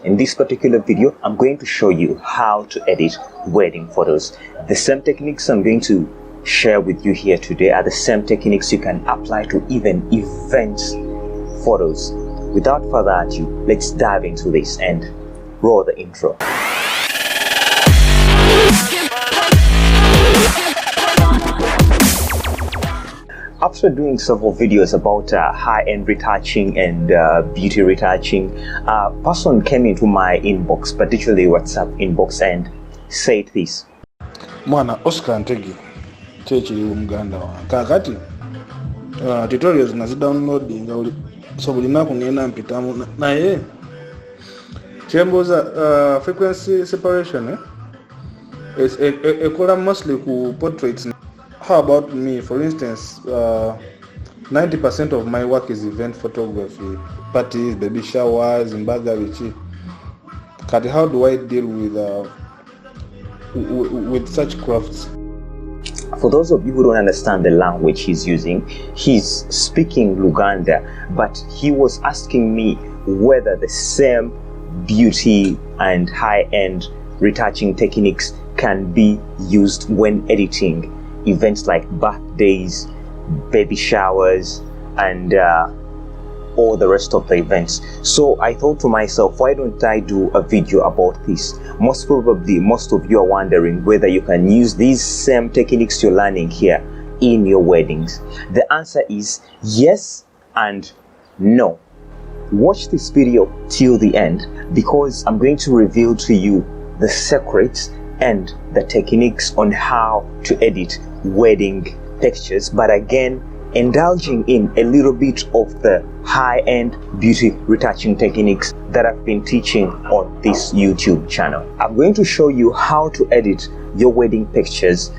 In this particular video, I'm going to show you how to edit wedding photos. The same techniques I'm going to share with you here today are the same techniques you can apply to even event photos. Without further ado, let's dive into this and roll the intro. After doing several videos about high-end retouching and beauty retouching, a person came into my inbox, particularly WhatsApp inbox, and said this. Mwana Oscar Ntege chechili umuganda wa kakati tutorials nazidownloadinga so bulina kunena mpitamu naye chemboza frequency separation is ekola mostly ku portraits. How about me? For instance, 90% of my work is event photography, parties, baby showers, in Bagavichi. How do I deal with such crafts? For those of you who don't understand the language he's using, he's speaking Luganda, but he was asking me whether the same beauty and high-end retouching techniques can be used when editing events like birthdays, baby showers, and all the rest of the events. So I thought to myself, why don't I do a video about this? Most probably, most of you are wondering whether you can use these same techniques you're learning here in your weddings. The answer is yes and no. Watch this video till the end because I'm going to reveal to you the secrets and the techniques on how to edit wedding pictures, but again indulging in a little bit of the high-end beauty retouching techniques that I've been teaching on this YouTube channel. I'm going to show you how to edit your wedding pictures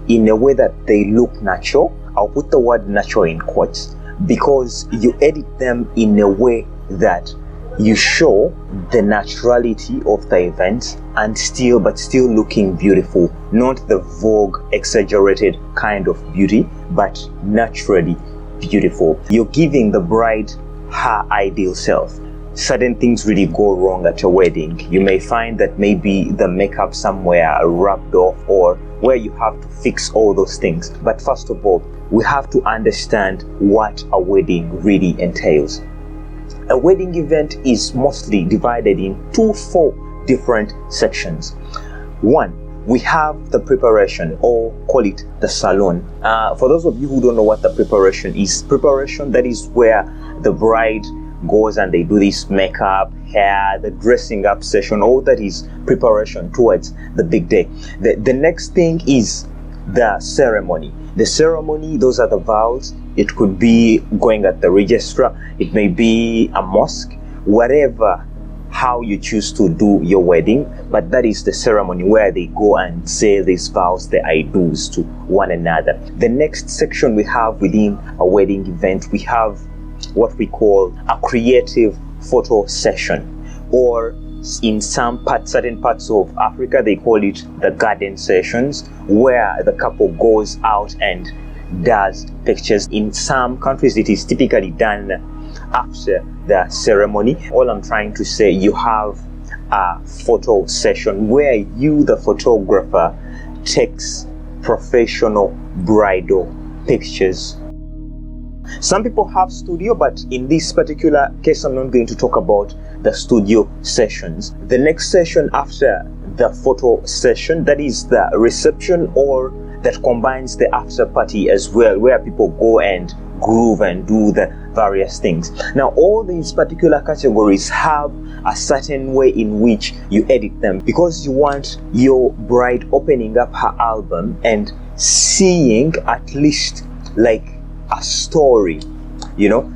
in a way that they look natural. I'll put the word natural in quotes because you edit them in a way that you show the naturality of the event and still looking beautiful, not the vogue exaggerated kind of beauty, but naturally beautiful. You're giving the bride her ideal self. Certain things really go wrong at a wedding. You may find that maybe the makeup somewhere rubbed off or where you have to fix all those things. But first of all, we have to understand what a wedding really entails. A wedding event is mostly divided into four different sections. One, we have the preparation, or call it the salon. For those of you who don't know what the preparation is, that is where the bride goes and they do this makeup, hair, the dressing up session. All that is preparation towards the big day. The next thing is the ceremony. The ceremony, those are the vows. It could be going at the registrar, it may be a mosque, whatever, how you choose to do your wedding, but that is the ceremony where they go and say these vows, the I do's to one another. The next section we have within a wedding event, we have what we call a creative photo session, or in certain parts of Africa, they call it the garden sessions, where the couple goes out and does pictures. In some countries, it is typically done after the ceremony. All I'm trying to say, you have a photo session where you, the photographer, takes professional bridal pictures. Some people have studio, but in this particular case, I'm not going to talk about the studio sessions. The next session after the photo session, that is the reception, or that combines the after party as well, where people go and groove and do the various things. Now, all these particular categories have a certain way in which you edit them, because you want your bride opening up her album and seeing at least like a story,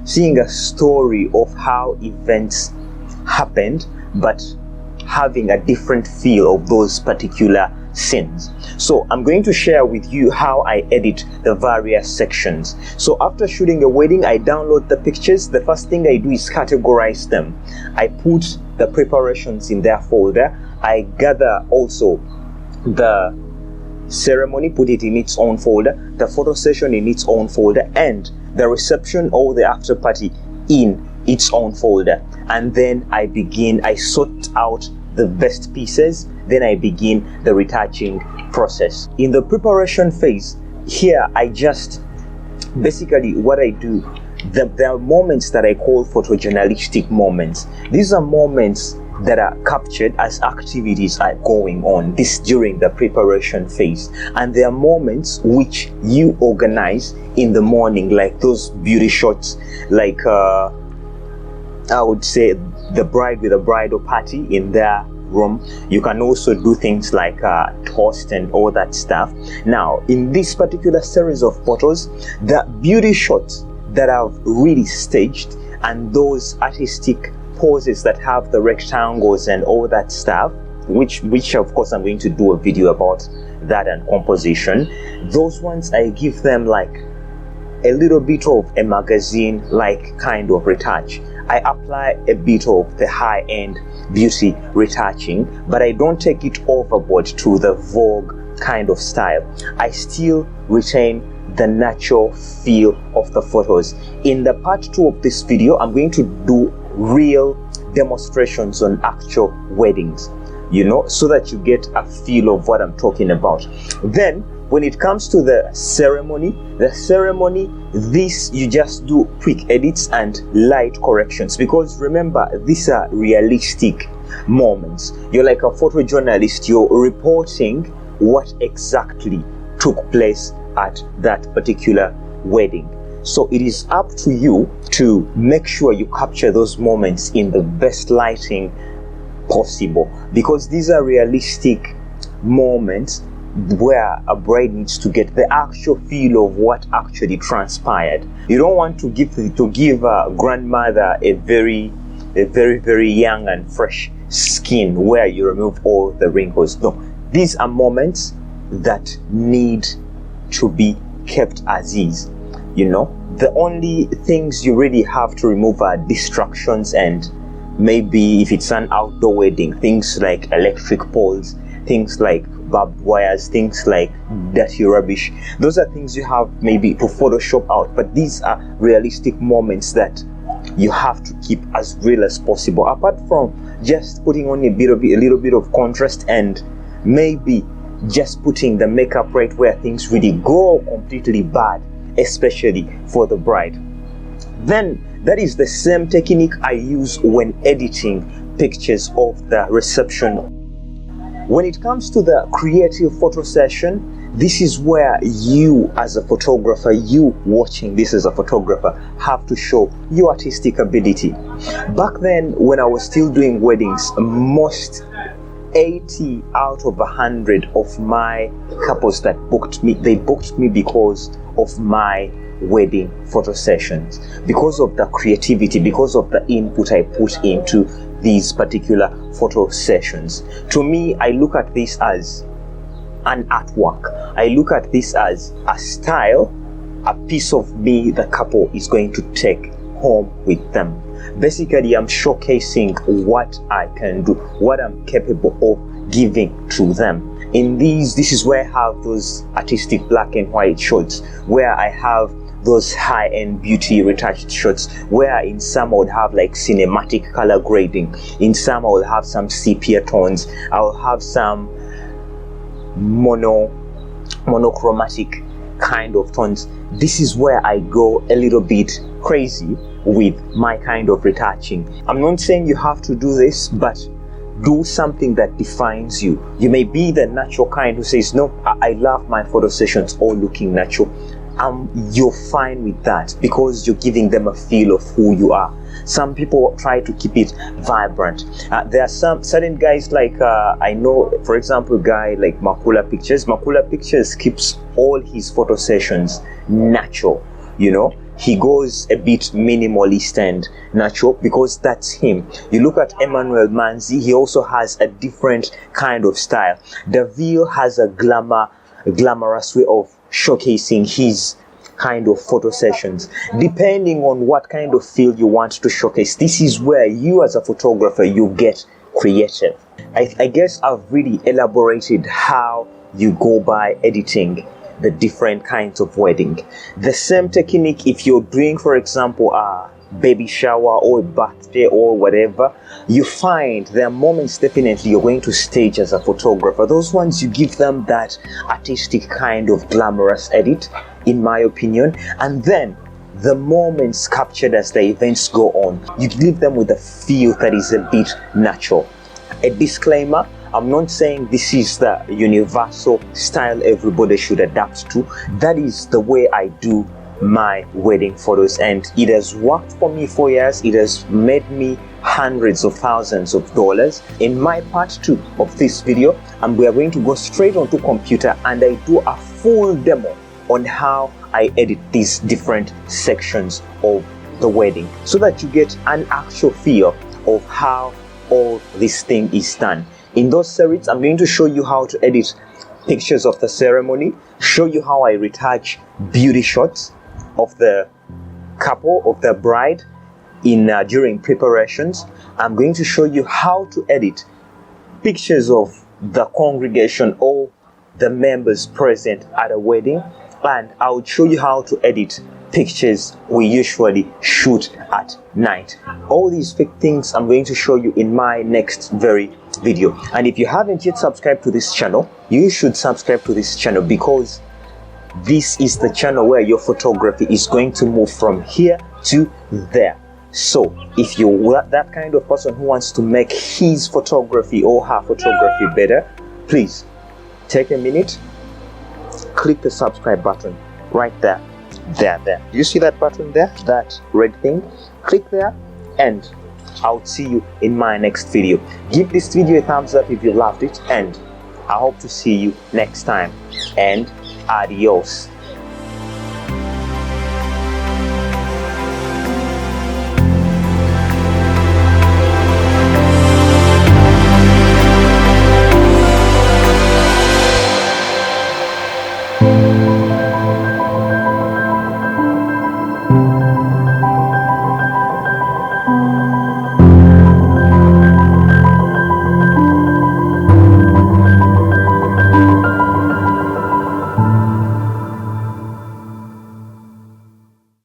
seeing a story of how events happened, but having a different feel of those particular scenes. So I'm going to share with you how I edit the various sections. So after shooting a wedding, I download the pictures. The first thing I do is categorize them. I put the preparations in their folder. I gather also the ceremony, put it in its own folder, the photo session in its own folder, and the reception or the after party in its own folder, and then I sort out the best pieces, then I begin the retouching process. In the preparation phase, here I just basically what I do, there are moments that I call photojournalistic moments. These are moments that are captured as activities are going on, this during the preparation phase, and there are moments which you organize in the morning, like those beauty shots, like I would say the bride with a bridal party in their room. You can also do things like toast and all that stuff. Now, in this particular series of photos, the beauty shots that I've really staged and those artistic poses that have the rectangles and all that stuff, which of course I'm going to do a video about that and composition, those ones I give them like a little bit of a magazine like kind of retouch. I apply a bit of the high-end beauty retouching, but I don't take it overboard to the Vogue kind of style. I still retain the natural feel of the photos. In the part 2 of this video, I'm going to do real demonstrations on actual weddings, you know, so that you get a feel of what I'm talking about. Then when it comes to the ceremony, this you just do quick edits and light corrections, because remember, these are realistic moments. You're like a photojournalist, you're reporting what exactly took place at that particular wedding. So it is up to you to make sure you capture those moments in the best lighting possible, because these are realistic moments where a bride needs to get the actual feel of what actually transpired. You don't want to give a grandmother a very young and fresh skin where you remove all the wrinkles. No, these are moments that need to be kept as is. You know, the only things you really have to remove are distractions, and maybe if it's an outdoor wedding, things like electric poles, things like barbed wires, things like dirty rubbish. Those are things you have maybe to Photoshop out, but these are realistic moments that you have to keep as real as possible, apart from just putting on a little bit of contrast and maybe just putting the makeup right where things really go completely bad, especially for the bride. Then that is the same technique I use when editing pictures of the reception. When it comes to the creative photo session, this is where you as a photographer, you watching this as a photographer, have to show your artistic ability. Back then, when I was still doing weddings, most 80 out of 100 of my couples that booked me, they booked me because of my wedding photo sessions, because of the creativity, because of the input I put into these particular photo sessions. To me, I look at this as an artwork. I look at this as a style, a piece of me the couple is going to take home with them. Basically, I'm showcasing what I can do, what I'm capable of giving to them. In this is where I have those artistic black and white shots, where I have those high-end beauty retouched shots, where in some I would have like cinematic color grading, in some I will have some sepia tones, I will have some monochromatic kind of tones. This is where I go a little bit crazy with my kind of retouching. I'm not saying you have to do this, but do something that defines you. You may be the natural kind who says, no, I love my photo sessions all looking natural. You're fine with that because you're giving them a feel of who you are. Some people try to keep it vibrant. There are some certain guys like I know, for example, a guy like Makula Pictures. Makula Pictures keeps all his photo sessions natural. You know, he goes a bit minimalist and natural because that's him. You look at Emmanuel Manzi, he also has a different kind of style. Daville has a glamorous way of showcasing his kind of photo sessions, depending on what kind of feel you want to showcase. This is where you as a photographer, you get creative. I guess I've really elaborated how you go by editing the different kinds of wedding. The same technique if you're doing, for example, baby shower or a birthday or whatever, you find there are moments definitely you're going to stage as a photographer. Those ones you give them that artistic kind of glamorous edit, in my opinion, and then the moments captured as the events go on, you leave them with a feel that is a bit natural. A disclaimer, I'm not saying this is the universal style everybody should adapt to. That is the way I do my wedding photos, and it has worked for me for years. It has made me hundreds of thousands of dollars. In my part 2 of this video, we are going to go straight onto computer and I do a full demo on how I edit these different sections of the wedding, so that you get an actual feel of how all this thing is done. In those series, I'm going to show you how to edit pictures of the ceremony, show you how I retouch beauty shots of the couple, of the bride during preparations. I'm going to show you how to edit pictures of the congregation or the members present at a wedding, and I'll show you how to edit pictures we usually shoot at night. All these things I'm going to show you in my next very video. And if you haven't yet subscribed to this channel, you should subscribe to this channel, because this is the channel where your photography is going to move from here to there. So if you're that kind of person who wants to make his photography or her photography better, please take a minute, click the subscribe button right there. Do you see that button there, that red thing? Click there, and I'll see you in my next video. Give this video a thumbs up if you loved it, and I hope to see you next time, and adios.